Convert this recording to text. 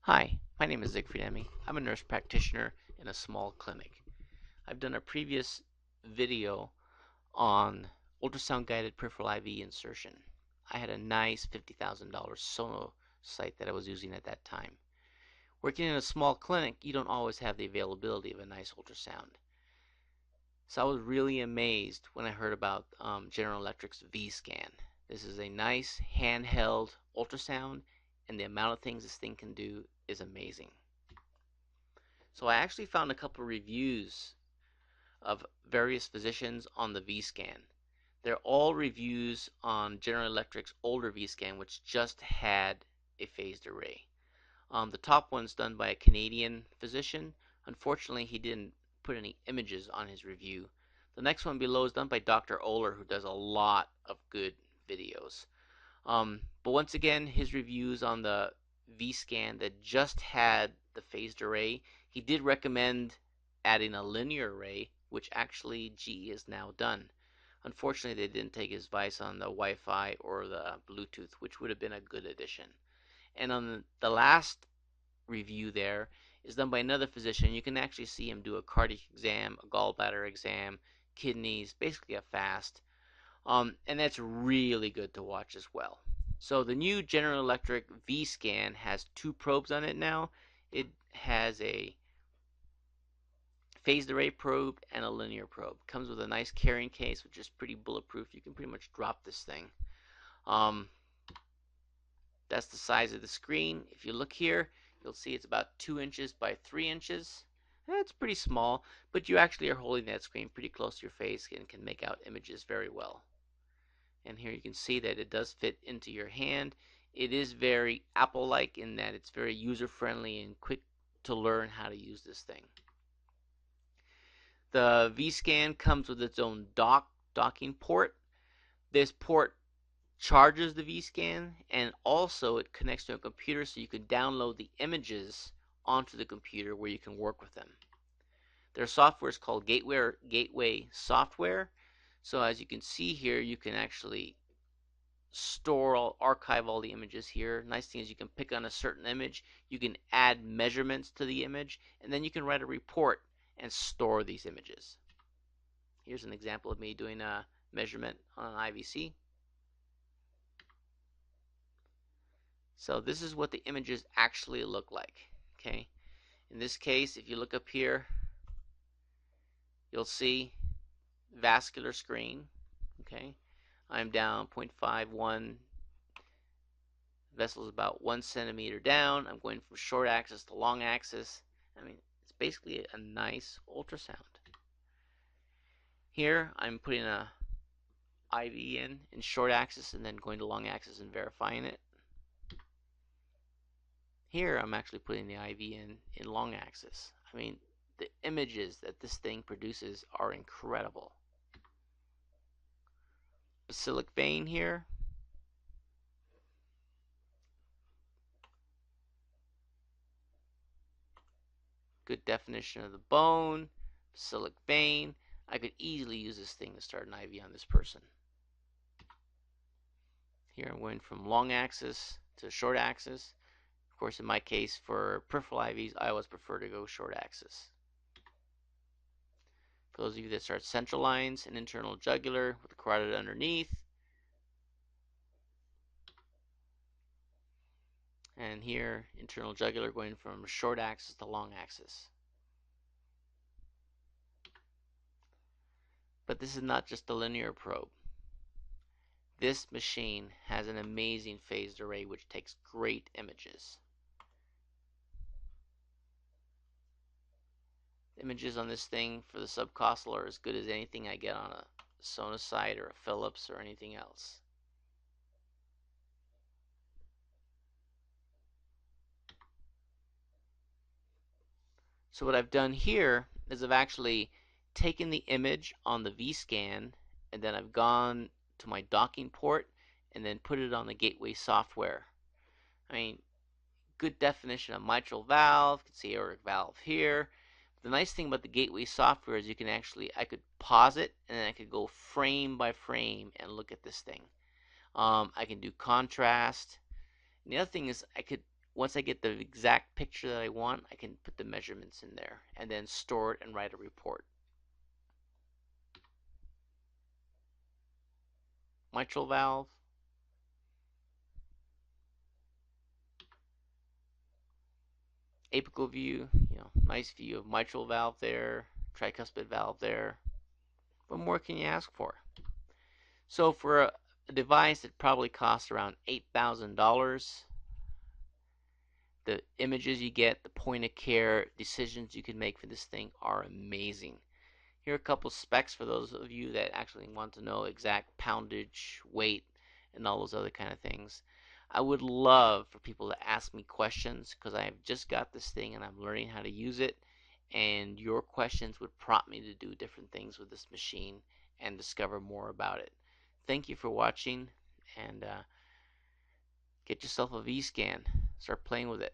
Hi, my name is Siegfried Emmy. I'm a nurse practitioner in a small clinic. I've done a previous video on ultrasound guided peripheral IV insertion. I had a nice $50,000 Sono site that I was using at that time. Working in a small clinic, you don't always have the availability of a nice ultrasound. So I was really amazed when I heard about General Electric's Vscan. This is a nice handheld ultrasound, and the amount of things this thing can do is amazing. So I actually found a couple of reviews of various physicians on the Vscan. They're all reviews on General Electric's older Vscan, which just had a phased array. The top one's done by a Canadian physician. Unfortunately, he didn't put any images on his review. The next one below is done by Dr. Oler, who does a lot of good videos. But once again, his reviews on the Vscan that just had the phased array, he did recommend adding a linear array, which actually GE has now done. Unfortunately, they didn't take his advice on the Wi-Fi or the Bluetooth, which would have been a good addition. And on the last review there is done by another physician. You can actually see him do a cardiac exam, a gallbladder exam, kidneys, basically a fast. And that's really good to watch as well. So the new General Electric Vscan has two probes on it now. It has a phased array probe and a linear probe. Comes with a nice carrying case, which is pretty bulletproof. You can pretty much drop this thing. Um, that's the size of the screen. If you look here, you'll see it's about 2 inches by 3 inches. That's pretty small, but you actually are holding that screen pretty close to your face and can make out images very well. And here you can see that it does fit into your hand. It is very Apple-like in that it's very user-friendly and quick to learn how to use this thing. The Vscan comes with its own docking port. This port charges the Vscan, and also it connects to a computer so you can download the images onto the computer where you can work with them. Their software is called Gateway software. So as you can see here, you can actually archive all the images here. Nice thing is you can pick on a certain image, you can add measurements to the image, and then you can write a report and store these images. Here's an example of me doing a measurement on an IVC. So this is what the images actually look like. Okay, in this case, if you look up here, you'll see vascular screen. Okay, I'm down 0.51. Vessel's about 1 centimeter down. I'm going from short axis to long axis. I mean, it's basically a nice ultrasound. Here, I'm putting a IV in short axis and then going to long axis and verifying it. Here, I'm actually putting the IV in long axis. I mean, the images that this thing produces are incredible. Basilic vein here. Good definition of the bone. Basilic vein. I could easily use this thing to start an IV on this person. Here I'm going from long axis to short axis. Of course, in my case, for peripheral IVs, I always prefer to go short axis. For those of you that start central lines and internal jugular with the carotid underneath. And here, internal jugular going from short axis to long axis. But this is not just a linear probe. This machine has an amazing phased array which takes great images. The images on this thing for the subcostal are as good as anything I get on a Sonosite or a Philips or anything else. So what I've done here is I've actually taken the image on the Vscan and then I've gone to my docking port and then put it on the Gateway software. I mean, good definition of mitral valve, you can see aortic valve here. The nice thing about the Gateway software is I could pause it and then I could go frame by frame and look at this thing. I can do contrast. And the other thing is I could once I get the exact picture that I want, I can put the measurements in there and then store it and write a report. Mitral valve, apical view, nice view of mitral valve there, tricuspid valve there. What more can you ask for? So for a device that probably costs around $8,000, the images you get, the point of care decisions you can make for this thing are amazing. Here are a couple specs for those of you that actually want to know exact poundage, weight, and all those other kind of things. I would love for people to ask me questions because I have just got this thing and I'm learning how to use it. And your questions would prompt me to do different things with this machine and discover more about it. Thank you for watching, and get yourself a Vscan. Start playing with it.